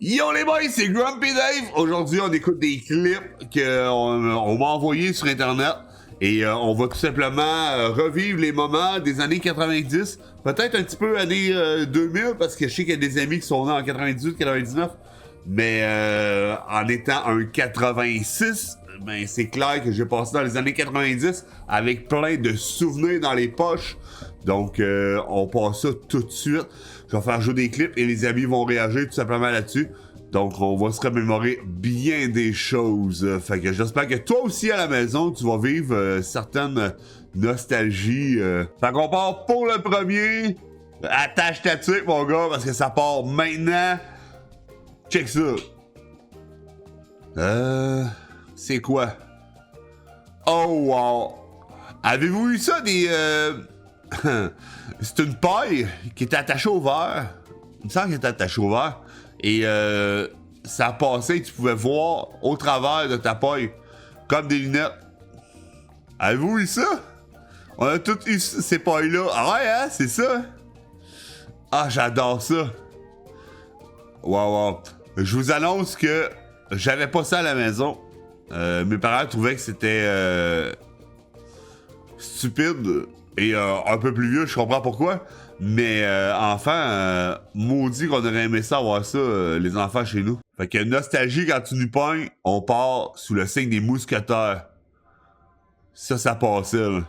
Yo les boys, c'est Grumpy Dave. Aujourd'hui, on écoute des clips qu'on m'a envoyés sur Internet. Et on va tout simplement revivre les moments des années 90. Peut-être un petit peu années 2000, parce que je sais qu'il y a des amis qui sont nés en 98, 99. Mais en étant un 86, ben c'est clair que j'ai passé dans les années 90 avec plein de souvenirs dans les poches. Donc, on passe ça tout de suite. Je vais faire jouer des clips et les amis vont réagir tout simplement là-dessus. Donc, on va se remémorer bien des choses. Fait que j'espère que toi aussi à la maison, tu vas vivre certaines nostalgies. Fait qu'on part pour le premier. Attache ta tuque, mon gars, parce que ça part maintenant. Check ça. C'est quoi? Oh, wow. Avez-vous vu ça, des... C'est une paille qui est attachée au verre. Il me semble qu'elle est attachée au verre. Et ça passait, tu pouvais voir au travers de ta paille, comme des lunettes. Avez-vous vu ça? On a toutes eu ces pailles-là. Ah ouais, hein? C'est ça? Ah, j'adore ça. Wow. Je vous annonce que j'avais pas ça à la maison. Mes parents trouvaient que c'était stupide et un peu plus vieux, je comprends pourquoi. Mais enfant, maudit qu'on aurait aimé ça avoir ça, les enfants chez nous. Fait que nostalgie, quand tu nous pognes, on part sous le signe des mousquetaires. Ça passait, là.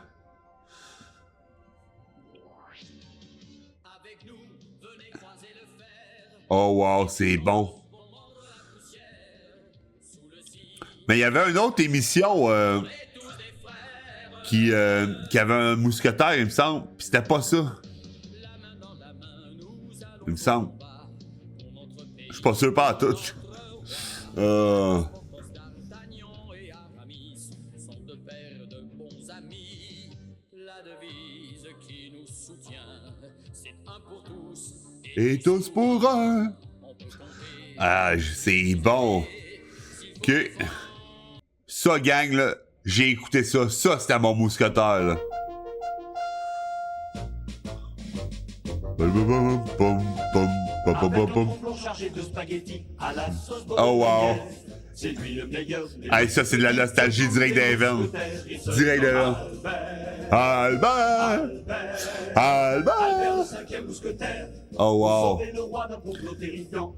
Oh wow, c'est bon. Mais il y avait une autre émission qui avait un mousquetaire, il me semble. Pis c'était pas ça. Il me semble. Je suis pas sûr pas à tout. Et tous pour un. Ah, c'est bon. Ok. Ça, gang, là, j'ai écouté ça. Ça, c'était mon mousquetaire, là. Oh wow. C'est lui le meilleur. Hey, ça c'est de la nostalgie direct d'Evan. Direct d'Evan. Albert. Oh wow.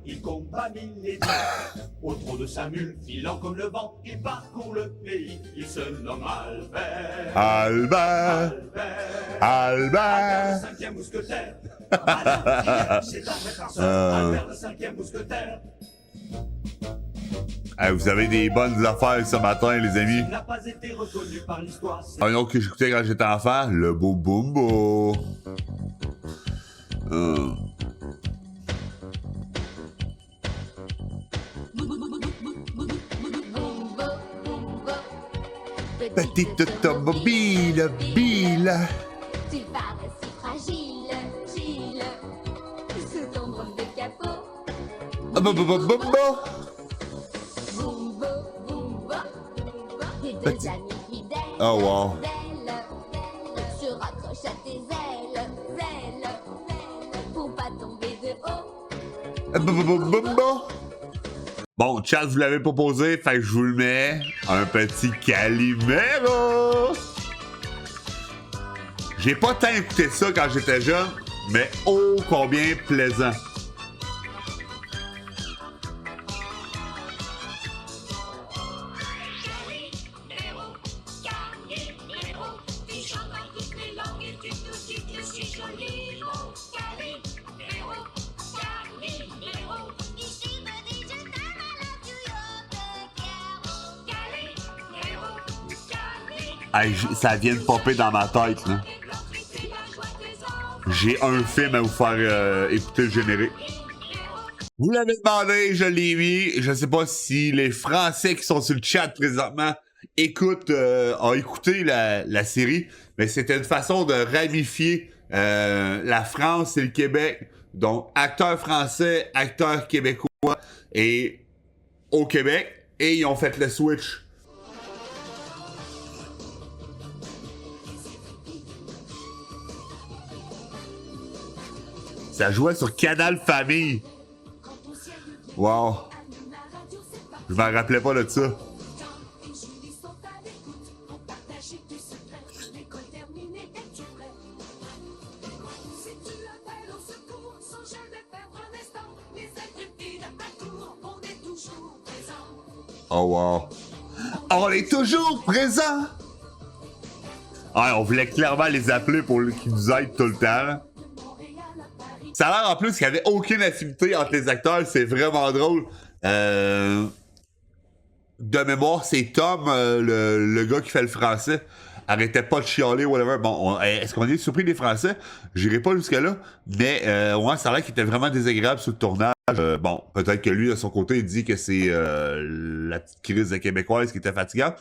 Il combat millénaire. Au trot de sa mule, filant comme le vent, il parcourt le pays. Il se nomme Albert. Albert. Cinquième mousquetaire. C'est un vrai farceur. Albert le cinquième mousquetaire. Hey, vous avez des bonnes affaires ce matin, les amis. Un autre que j'écoutais quand j'étais enfant, le Beau Bumbo. Petite automobile, bile. Tu parais si fragile, Gilles. Sous ton drôle de capot. Tes deux amis fidèles. Oh wow. Se raccroche à tes ailes, pour pas tomber de haut. Bon, chat, vous l'avez proposé, fait que je vous le mets. Un petit Calimero. J'ai pas tant écouté ça quand j'étais jeune, mais oh combien plaisant. Hey, ça vient de popper dans ma tête, là. J'ai un film à vous faire écouter le générique. Vous l'avez demandé, je l'ai mis. Je sais pas si les Français qui sont sur le chat présentement ont écouté la série, mais c'était une façon de ramifier la France et le Québec. Donc, acteurs français, acteurs québécois et au Québec, et ils ont fait le switch. Ça jouait sur Canal Famille. Wow. Je m'en rappelais pas de ça. Oh wow. On est toujours présent! Ouais, on voulait clairement les appeler pour qu'ils nous aident tout le temps. Ça a l'air en plus qu'il n'y avait aucune affinité entre les acteurs, c'est vraiment drôle. De mémoire, c'est Tom, le gars qui fait le français. Arrêtait pas de chialer, whatever. Bon, est-ce qu'on est surpris des Français? J'irai pas jusque-là. Mais ouais, ça a l'air qu'il était vraiment désagréable sur le tournage. Bon, peut-être que lui, de son côté, il dit que c'est la petite crise de Québécoise qui était fatigante.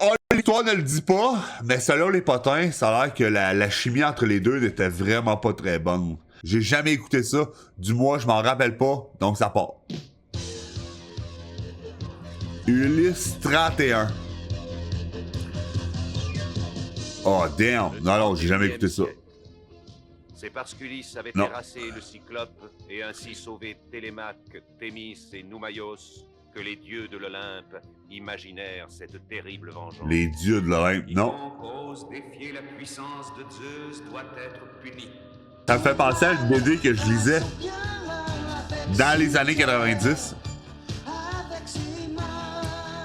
Oh, l'histoire ne le dit pas, mais selon les potins, ça a l'air que la chimie entre les deux n'était vraiment pas très bonne. J'ai jamais écouté ça. Du moins, je m'en rappelle pas, donc ça part. Ulysse 31. Oh, damn! Non, j'ai jamais écouté ça. C'est parce qu'Ulysse avait terrassé le Cyclope et ainsi sauvé Télémaque, Thémis et Noumaios que les dieux de l'Olympe imaginèrent cette terrible vengeance. Les dieux de l'Olympe, non. Quiconque ose défier la puissance de Zeus doit être puni. Ça me fait penser à une BD que je lisais dans les années 90.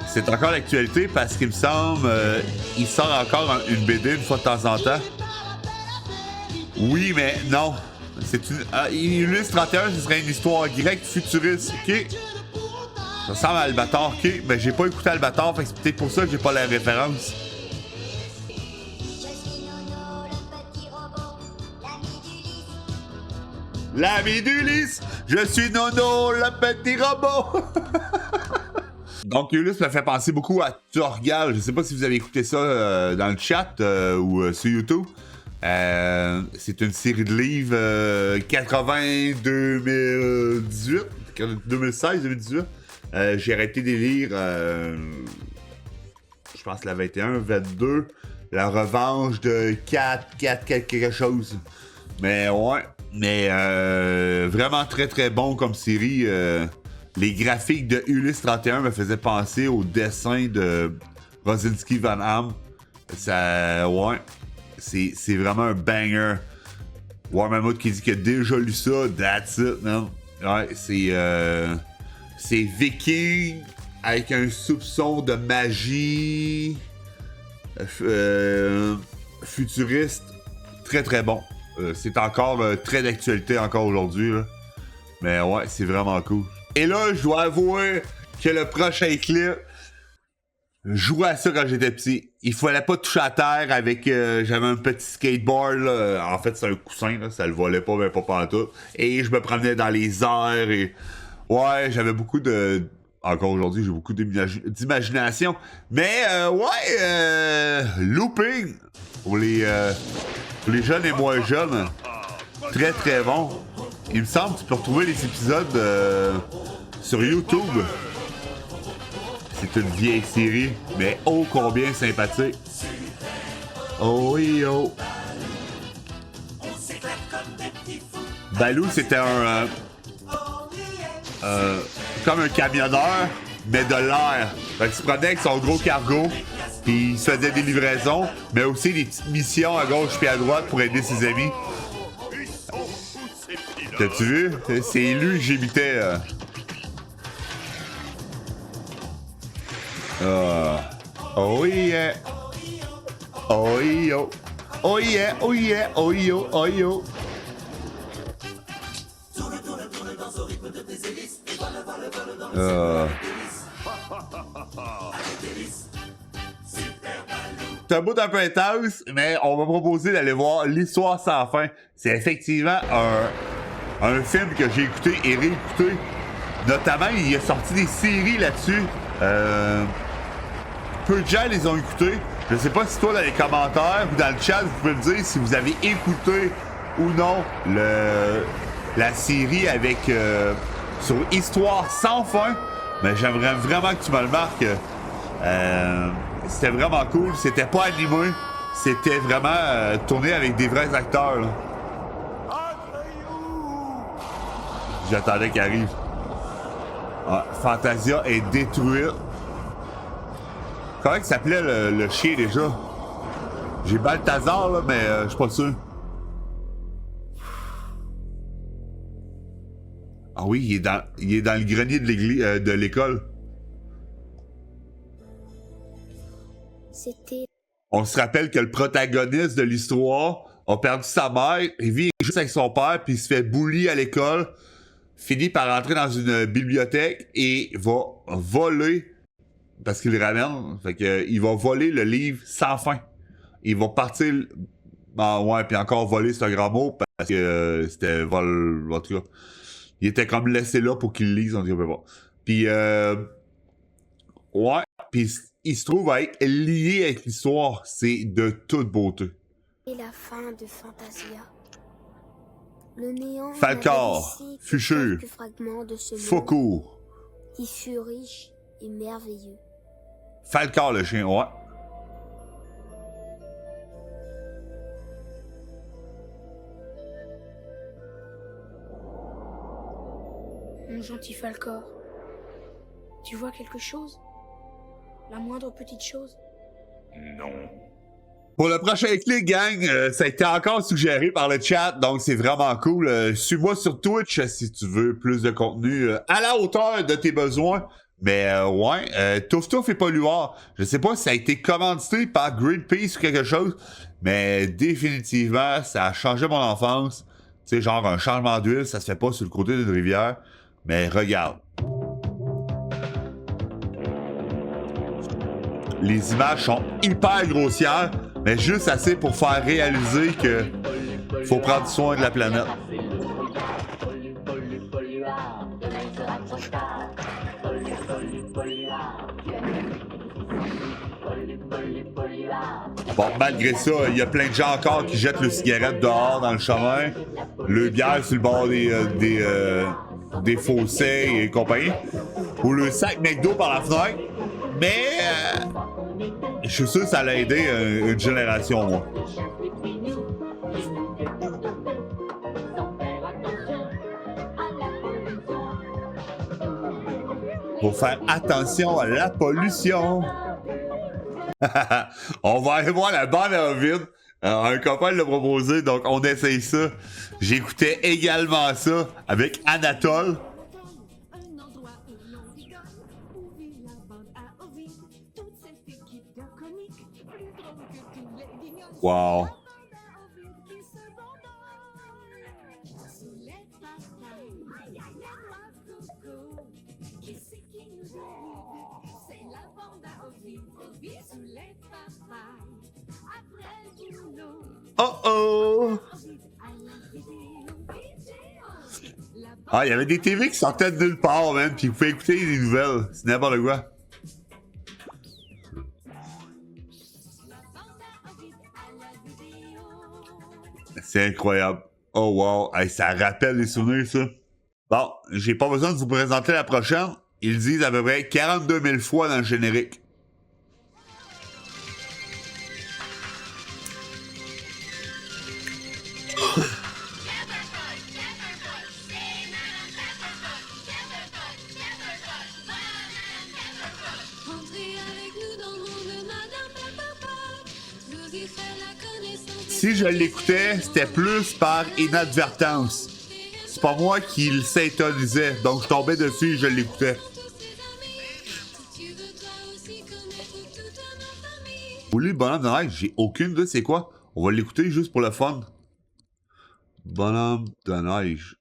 C'est encore l'actualité parce qu'il me semble il sort encore une BD une fois de temps en temps. Oui, mais non. C'est une. Ulysse 31, ce serait une histoire grecque futuriste, ok? Ça ressemble à Albator, ok? Mais j'ai pas écouté Albator, fait que c'est peut-être pour ça que j'ai pas la référence. L'ami d'Ulysse! Je suis Nono, le petit robot! Donc, Ulysse me fait penser beaucoup à Torgal. Je sais pas si vous avez écouté ça dans le chat ou sur YouTube. C'est une série de livres 80-2018, 2016-2018. J'ai arrêté de lire, je pense, la 21, 22, la revanche de 4 quelque chose. Mais ouais, mais vraiment très très bon comme série. Les graphiques de Ulysse 31 me faisaient penser au dessin de Rosinski Van Ham. Ça, ouais, c'est vraiment un banger. Warmamout qui dit qu'il a déjà lu ça, that's it, non? Ouais, c'est viking avec un soupçon de magie futuriste, très très bon. C'est encore très d'actualité encore aujourd'hui, là. Mais ouais, c'est vraiment cool. Et là, je dois avouer que le prochain clip, je jouais à ça quand j'étais petit. Il fallait pas toucher à terre avec... j'avais un petit skateboard, là. En fait, c'est un coussin, là. Ça le volait pas, mais pas pantoute. Et je me promenais dans les airs et... Ouais, j'avais beaucoup de... Encore aujourd'hui, j'ai beaucoup d'imagination. Mais, looping, pour les jeunes et moins jeunes, très très bon. Il me semble que tu peux retrouver les épisodes sur YouTube. C'est une vieille série, mais oh combien sympathique. Oh yo. Balou, c'était un... comme un camionneur, mais de l'air. Fait qu'il se prenait avec son gros cargo, puis il se faisait des livraisons, mais aussi des petites missions à gauche puis à droite pour aider ses amis. T'as-tu vu? C'est lui que j'imitais. Oh yeah! Oh yo! Oh yeah! Oh yeah! Oh yo! Oh yo! C'est un bout un peu intense, mais on va proposer d'aller voir L'Histoire sans fin. C'est effectivement un film que j'ai écouté et réécouté. Notamment, il y a sorti des séries là-dessus. Peu de gens les ont écoutés. Je sais pas si toi, dans les commentaires ou dans le chat, vous pouvez me dire si vous avez écouté ou non la série avec sur Histoire sans fin. Mais j'aimerais vraiment que tu me le marques. C'était vraiment cool. C'était pas animé. C'était vraiment tourné avec des vrais acteurs. Là. J'attendais qu'il arrive. Ah, Fantasia est détruite. Comment il s'appelait le chien déjà? J'ai Balthazar, là, mais je suis pas sûr. Ah oui, il est dans le grenier de l'église, de l'école. C'était... On se rappelle que le protagoniste de l'histoire a perdu sa mère, il vit juste avec son père, puis il se fait bully à l'école, finit par rentrer dans une bibliothèque et va voler, parce qu'il le ramène, fait que, il va voler le livre sans fin. Il va partir, ouais, puis encore voler, c'est un grand mot, parce que c'était vol, en tout cas. Il était comme laissé là pour qu'il le lise, on dirait pas. Puis, ouais, puis il se trouve à être lié avec l'histoire. C'est de toute beauté. Et la fin de Fantasia. Le néant Falcor, Fuchur, Faucourt. Qui fut riche et merveilleux. Falcor, le chien, ouais. Mon gentil Falcor, tu vois quelque chose? La moindre petite chose? Non. Pour le prochain clip, gang, ça a été encore suggéré par le chat, donc c'est vraiment cool. Suis-moi sur Twitch si tu veux plus de contenu à la hauteur de tes besoins. Mais ouais, Touf Touf et Polluard, je sais pas si ça a été commandité par Greenpeace ou quelque chose, mais définitivement, ça a changé mon enfance. Tu sais, genre un changement d'huile, ça se fait pas sur le côté d'une rivière. Mais regarde. Les images sont hyper grossières, mais juste assez pour faire réaliser que faut prendre soin de la planète. Bon, malgré ça, il y a plein de gens encore qui jettent le cigarette dehors dans le chemin, le bière sur le bord des fossés et compagnie, ou le sac McDo par la fenêtre. Mais je suis sûr que ça l'a aidé une génération, moi. Pour faire attention à la pollution. On va aller voir la bande à Ovid. Un copain l'a proposé, donc on essaye ça. J'écoutais également ça avec Anatole. Wow. Oh oh! Ah, il y avait des TV qui sortaient de nulle part, man, puis vous pouvez écouter les nouvelles. C'est n'importe quoi. C'est incroyable. Oh wow, hey, ça rappelle les souvenirs, ça. Bon, j'ai pas besoin de vous présenter la prochaine. Ils disent à peu près 42 000 fois dans le générique. Si je l'écoutais, c'était plus par inadvertance. C'est pas moi qui le syntonisais, donc je tombais dessus et je l'écoutais. Vous voulez le bonhomme de neige? J'ai aucune idée c'est quoi. On va l'écouter juste pour le fun. Bonhomme de neige.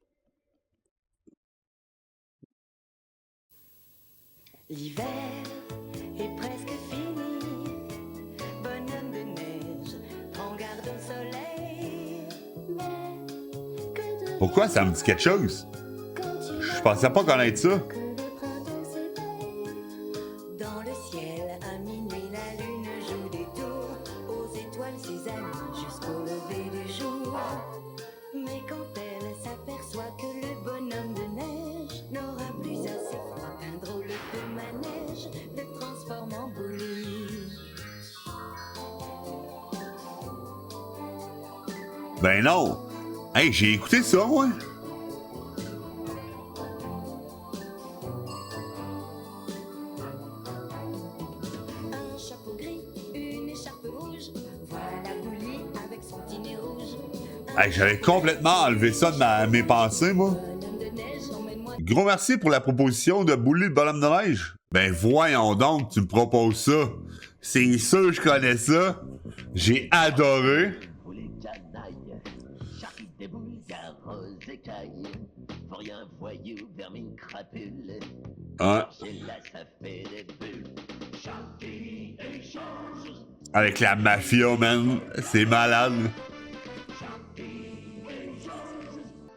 L'hiver est presque fini. Bonhomme de neige, prends garde au soleil. Pourquoi ça me dit quelque chose? Je pensais pas connaître ça. Dans le ciel, à minuit, la lune joue des tours aux étoiles, ses amis, jusqu'au lever du jour. Mais quand elle s'aperçoit que le bonhomme de neige n'aura plus assez froid, un drôle de manège le transforme en boule. Ben non! Hey, j'ai écouté ça, moi! Hey, j'avais complètement enlevé ça de mes pensées, moi. Gros merci pour la proposition de Bouli le bonhomme de neige. Ben voyons donc, tu me proposes ça. C'est sûr je connais ça. J'ai adoré. Hein? Avec la mafia, man. C'est malade.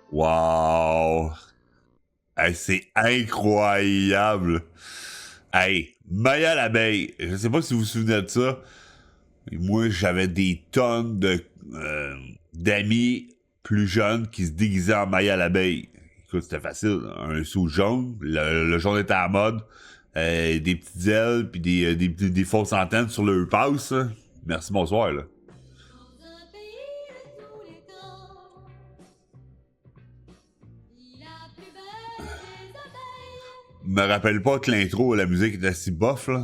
Wow. Hey, c'est incroyable. Hey, Maya l'abeille. Je sais pas si vous vous souvenez de ça. Moi, j'avais des tonnes d'amis plus jeunes qui se déguisaient en Maya l'abeille. Écoute, c'était facile. Un sou jaune. Le jaune était à la mode. Des petites ailes puis des fausses antennes sur le passe. Merci, bonsoir, là. Me rappelle pas que l'intro, la musique était si bof, là.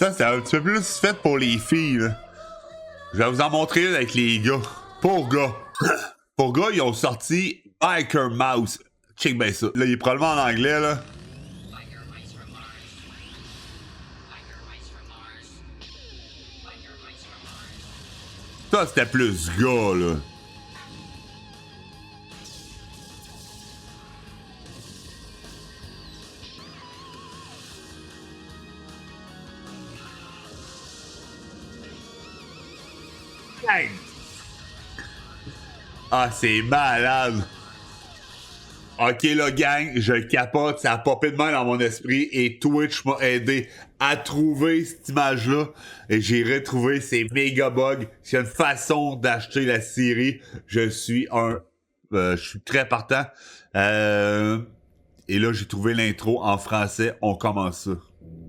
Ça, c'est un petit peu plus fait pour les filles, là. Je vais vous en montrer une avec les gars. Pour gars. Pour gars, ils ont sorti Biker Mouse. Check bien ça. Là, il est probablement en anglais, là. Ça, c'était plus gars, là. Hey. Ah, c'est malade. Ok, là, gang, je le capote, ça a popé de main dans mon esprit et Twitch m'a aidé à trouver cette image-là et j'ai retrouvé ces méga bugs. S'il y a une façon d'acheter la série, je suis très partant. Et là, j'ai trouvé l'intro en français. On commence ça.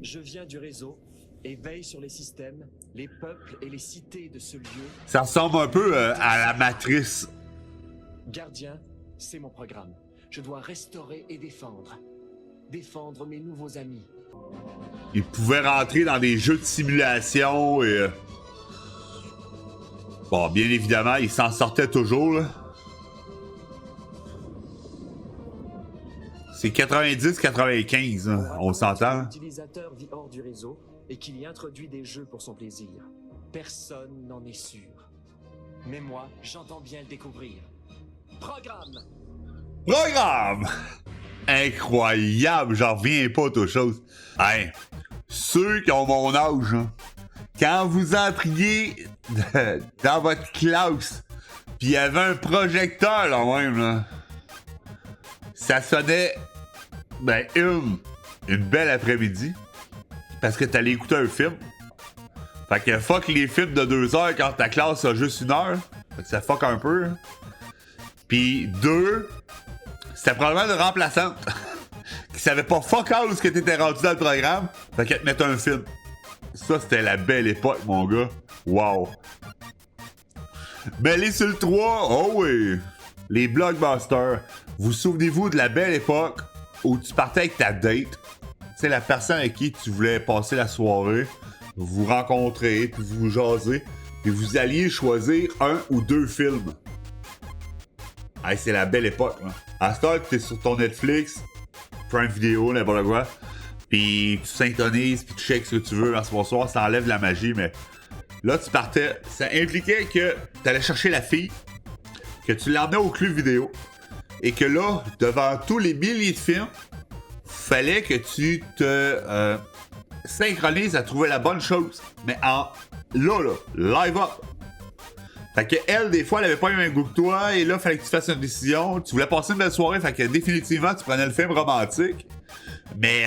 Je viens du réseau et veille sur les systèmes, les peuples et les cités de ce lieu. Ça ressemble un peu à la Matrice. Gardien, c'est mon programme. Je dois restaurer et défendre. Défendre mes nouveaux amis. Il pouvait rentrer dans des jeux de simulation et... Bon, bien évidemment, il s'en sortait toujours, là. C'est 90-95, hein, on s'entend. L'utilisateur vit hors du réseau et qu'il y introduit des jeux pour son plaisir. Personne n'en est sûr. Mais moi, j'entends bien le découvrir. Programme! Programme! Incroyable, j'en reviens pas aux choses. Hey, ceux qui ont mon âge, hein, quand vous entriez dans votre classe, pis il y avait un projecteur là même, là, ça sonnait, ben, une belle après-midi, parce que t'allais écouter un film. Fait que fuck les films de 2 heures quand ta classe a juste 1 heure. Fait que ça fuck un peu. Hein. Pis 2, c'était probablement une remplaçante qui savait pas fuck all où ce que t'étais rendu dans le programme. Fait qu'elle te mettait un film. Ça, c'était la belle époque, mon gars. Wow. Mêlé sur le 3, oh oui. Les blockbusters. Vous souvenez-vous de la belle époque où tu partais avec ta date? C'est la personne avec qui tu voulais passer la soirée. Vous vous rencontrez, puis vous jasez, puis vous alliez choisir 1 ou 2 films. Hey, c'est la belle époque, là. À ce temps que t'es sur ton Netflix, Prime Video, n'importe quoi, pis tu syntonises, pis tu checks ce que tu veux dans ce soir, ça enlève la magie, mais là, tu partais. Ça impliquait que t'allais chercher la fille, que tu l'emmenais au club vidéo, et que là, devant tous les milliers de films, fallait que tu te synchronises à trouver la bonne chose, mais en live up. Fait que elle, des fois, elle avait pas le même goût que toi, et là, fallait que tu fasses une décision. Tu voulais passer une belle soirée, fait que définitivement, tu prenais le film romantique. Mais,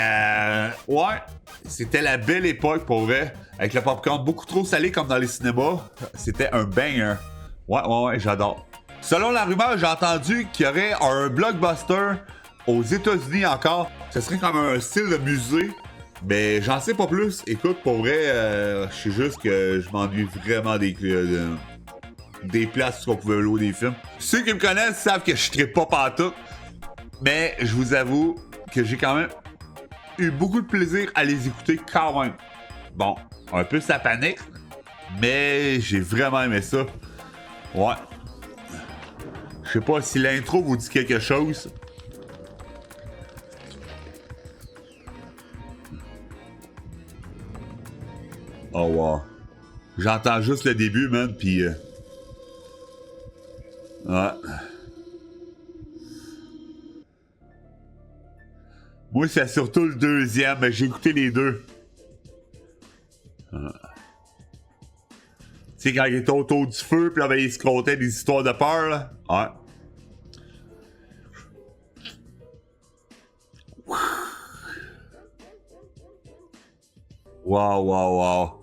ouais, c'était la belle époque, pour vrai. Avec le popcorn beaucoup trop salé comme dans les cinémas. C'était un banger. Ouais, j'adore. Selon la rumeur, j'ai entendu qu'il y aurait un blockbuster aux États-Unis encore. Ce serait comme un style de musée. Mais j'en sais pas plus. Écoute, pour vrai, je sais juste que je m'ennuie vraiment des places où on pouvait louer des films. Ceux qui me connaissent savent que je trippe pas pantoute. Mais je vous avoue que j'ai quand même eu beaucoup de plaisir à les écouter quand même. Bon, un peu ça panique, mais j'ai vraiment aimé ça. Ouais. Je sais pas si l'intro vous dit quelque chose. Oh wow. J'entends juste le début, man, pis... Ouais. Moi, c'est surtout le deuxième, mais j'ai écouté les deux. Tu sais, quand il était autour du feu, pis là, ben, il se contait des histoires de peur, là. Ouais. Wow, wow, wow.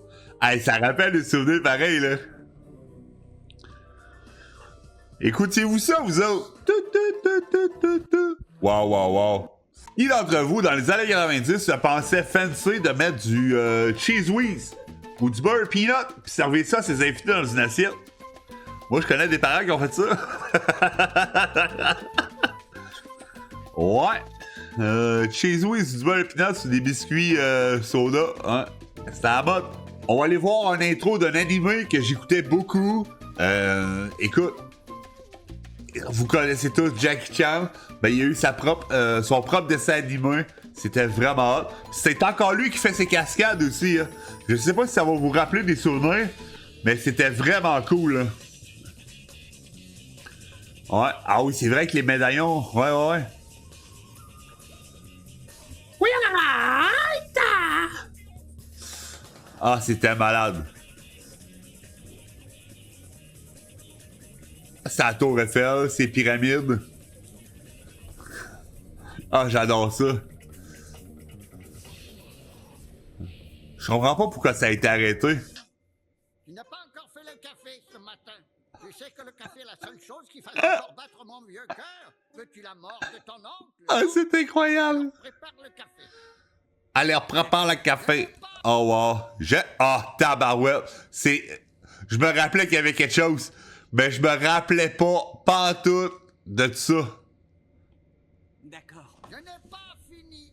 Hey, ça rappelle des souvenirs pareils, là. Écoutez-vous ça, vous autres? Wow, wow, wow. Qui d'entre vous, dans les années 90, se pensait fancy de mettre du cheese whiz ou du beurre peanut puis servir ça à ses invités dans une assiette? Moi, je connais des parents qui ont fait ça. Ouais. Cheese whiz, du beurre peanut sur des biscuits soda. Hein? C'était à la mode. On va aller voir un intro d'un animé que j'écoutais beaucoup. Écoute. Vous connaissez tous Jackie Chan. Ben, il a eu son propre dessin animé. C'était vraiment hot. C'est encore lui qui fait ses cascades aussi. Hein. Je sais pas si ça va vous rappeler des souvenirs, mais c'était vraiment cool. Hein. Ouais. Ah oui, c'est vrai que les médaillons. Ouais, ouais, ouais. Ah, c'était malade. C'est la Tour Eiffel, c'est Pyramides. Ah, j'adore ça. Je comprends pas pourquoi ça a été arrêté. Tu n'as pas encore fait le café ce matin. Tu sais que le café est la seule chose qui fasse encore battre mon vieux cœur. Veux-tu la mort de ton oncle? Ah, c'est incroyable. Prépare le café. Allez, prépare le café. Oh, wow. Tabarouette. Je me rappelais qu'il y avait quelque chose. Mais je me rappelais pas en tout de ça. D'accord. Je n'ai pas fini.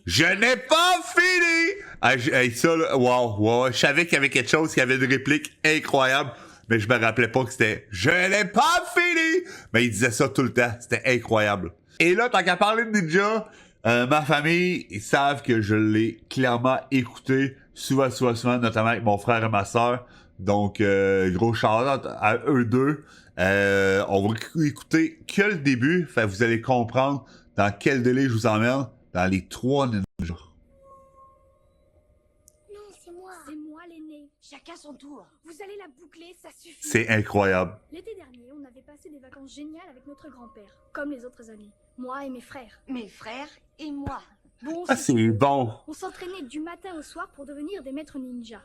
Je n'ai pas fini! Ça, là, wow. Je savais qu'il y avait quelque chose, qu'il y avait une réplique incroyable, mais je me rappelais pas que c'était « Je n'ai pas fini! » Mais il disait ça tout le temps. C'était incroyable. Et là, tant qu'à parler de Ninja, ma famille, ils savent que je l'ai clairement écouté souvent, notamment avec mon frère et ma soeur. Donc, gros shout-out à eux deux. On va écouter que le début. Fait vous allez comprendre dans quel délai je vous emmène dans les 3 ninjas. Non, c'est moi. C'est moi l'aîné. Chacun son tour. Vous allez la boucler, ça suffit. C'est incroyable. L'été dernier, on avait passé des vacances géniales avec notre grand-père, comme les autres années. Moi et mes frères. Mes frères et moi. Bon, Ah, c'est bon. on s'entraînait du matin au soir pour devenir des maîtres ninjas.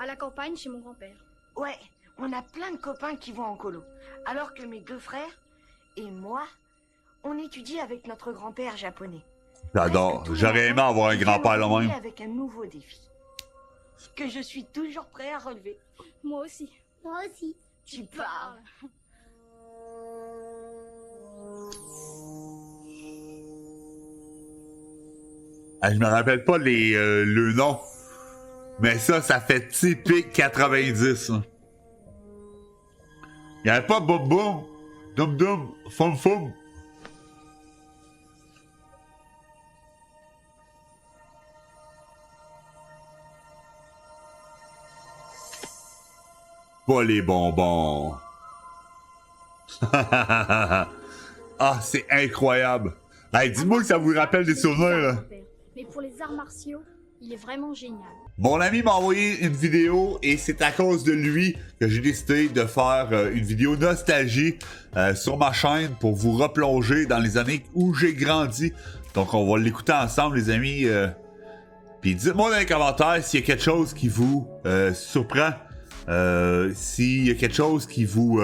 À la campagne chez mon grand-père. Ouais, on a plein de copains qui vont en colo. Alors que mes 2 frères et moi, on étudie avec notre grand-père japonais. J'adore. Presque tous les J'aurais aimé matins, avoir un je grand-père viens là m'ennuyer même. avec un nouveau défi. Que je suis toujours prêt à relever. Moi aussi. Moi aussi. Tu parles. Ah, je me rappelle pas le nom. Mais ça fait typique 90. Hein. Il y avait pas Boum Boum, Dum Dum, Fum Fum. Pas les bonbons. Ah, c'est incroyable. Hey, dis-moi que ça vous rappelle des souvenirs, là. Mais pour les arts martiaux, il est vraiment génial. Mon ami m'a envoyé une vidéo et c'est à cause de lui que j'ai décidé de faire une vidéo nostalgie sur ma chaîne pour vous replonger dans les années où j'ai grandi. Donc on va l'écouter ensemble, les amis. Puis dites-moi dans les commentaires s'il y a quelque chose qui vous surprend, s'il y a quelque chose qui vous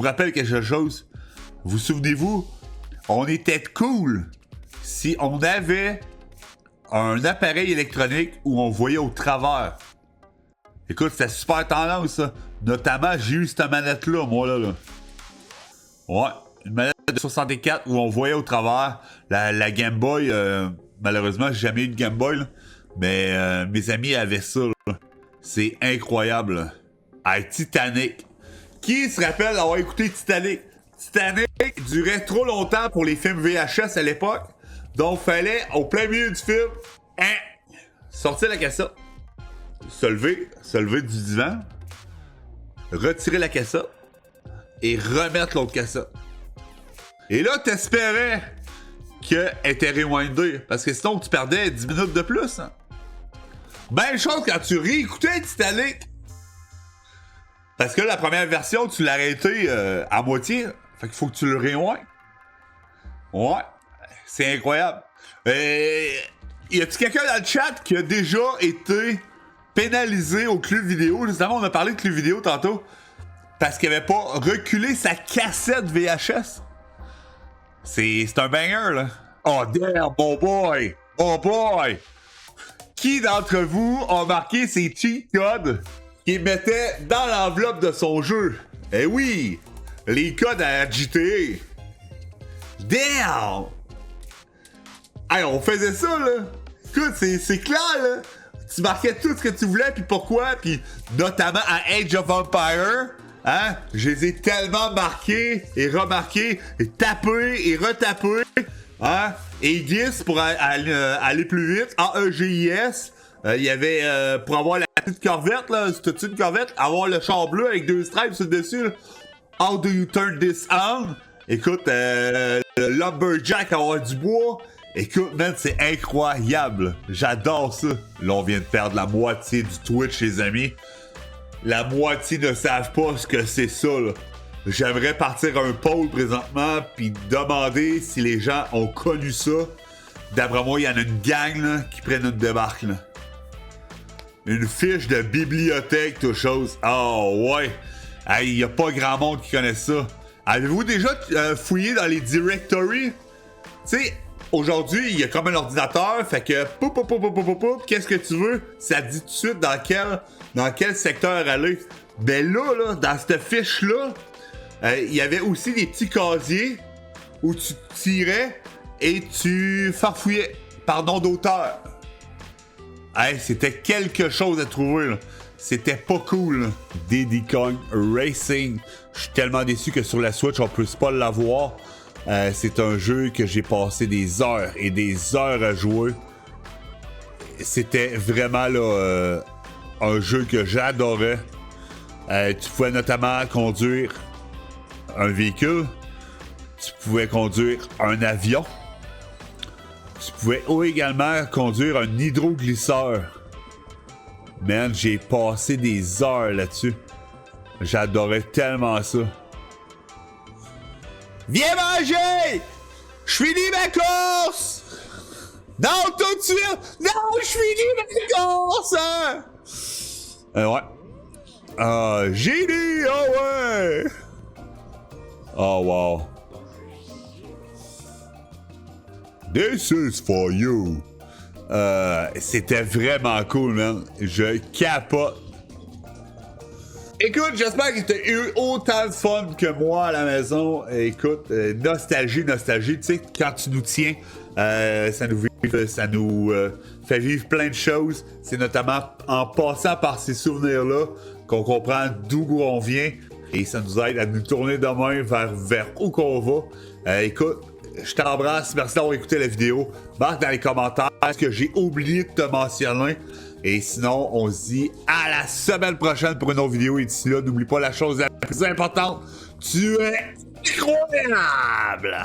rappelle quelque chose. Vous souvenez-vous, on était cool si on avait un appareil électronique où on voyait au travers. Écoute, c'était super tendance, ça. Notamment, j'ai eu cette manette-là, moi, là. Ouais, une manette de de 64 où on voyait au travers la Game Boy. Malheureusement, j'ai jamais eu de Game Boy, là, mais mes amis avaient ça. Là. C'est incroyable. Ah, Titanic. Qui se rappelle d'avoir écouté Titanic? Titanic durait trop longtemps pour les films VHS à l'époque. Donc, fallait, au plein milieu du film, sortir la cassette, se lever du divan, retirer la cassette et remettre l'autre cassette. Et là, t'espérais qu'elle était rewindée, parce que sinon, tu perdais 10 minutes de plus. Hein. Même chose quand tu réécoutais Titanic. Parce que la première version, tu l'as arrêté à moitié. Fait qu'il faut que tu le rewind. Ouais. C'est incroyable. Y a-t-il quelqu'un dans le chat qui a déjà été pénalisé au club vidéo? Justement, on a parlé de club vidéo tantôt. Parce qu'il avait pas reculé sa cassette VHS. C'est un banger, là. Oh, damn, mon boy! Mon boy! Qui d'entre vous a marqué ces cheat codes qu'il mettait dans l'enveloppe de son jeu? Eh oui! Les codes à GTA! Damn! Hey, on faisait ça, là! Écoute, c'est clair, là! Tu marquais tout ce que tu voulais, puis pourquoi, puis notamment à Age of Empires, hein? Je les ai tellement marqués et remarqués, et tapés et retapés, hein? Aegis pour aller plus vite, AEGIS, il y avait, pour avoir la petite corvette, là, c'est une corvette, avoir le char bleu avec 2 stripes sur le dessus, là. How do you turn this on? Écoute, le Lumberjack, avoir du bois. Écoute, man, c'est incroyable. J'adore ça. Là, on vient de perdre la moitié du Twitch, les amis. La moitié ne savent pas ce que c'est ça, là. J'aimerais partir un poll présentement puis demander si les gens ont connu ça. D'après moi, il y en a une gang là, qui prennent une débarque. Là. Une fiche de bibliothèque, toute chose. Oh, ouais. Il n'y a pas grand monde qui connaît ça. Avez-vous déjà fouillé dans les directories? Tu sais, aujourd'hui, il y a comme un ordinateur, fait que qu'est-ce que tu veux? Ça dit tout de suite dans quel secteur aller. Mais là, dans cette fiche-là, il y avait aussi des petits casiers où tu tirais et tu farfouillais par nom d'auteur. Hey, c'était quelque chose à trouver, là. C'était pas cool, là. Diddy Kong Racing. Je suis tellement déçu que sur la Switch, on peut pas l'avoir. C'est un jeu que j'ai passé des heures et des heures à jouer. C'était vraiment là, un jeu que j'adorais. Tu pouvais notamment conduire un véhicule. Tu pouvais conduire un avion. Tu pouvais également conduire un hydroglisseur. Man, j'ai passé des heures là-dessus. J'adorais tellement ça. Viens manger! Je finis ma course! Non, tout de suite! Non, je finis ma course! Hein? Ouais. Ah, génie! Oh ouais! Oh wow. This is for you. C'était vraiment cool, man. Je capote. Écoute, j'espère que t'as eu autant de fun que moi à la maison. Écoute, nostalgie. Tu sais, quand tu nous tiens, ça nous fait vivre plein de choses. C'est notamment en passant par ces souvenirs-là qu'on comprend d'où on vient. Et ça nous aide à nous tourner demain vers où qu'on va. Écoute, je t'embrasse. Merci d'avoir écouté la vidéo. Marque dans les commentaires ce que j'ai oublié de te mentionner. Et sinon, on se dit à la semaine prochaine pour une autre vidéo. Et d'ici là, n'oublie pas la chose la plus importante. Tu es incroyable!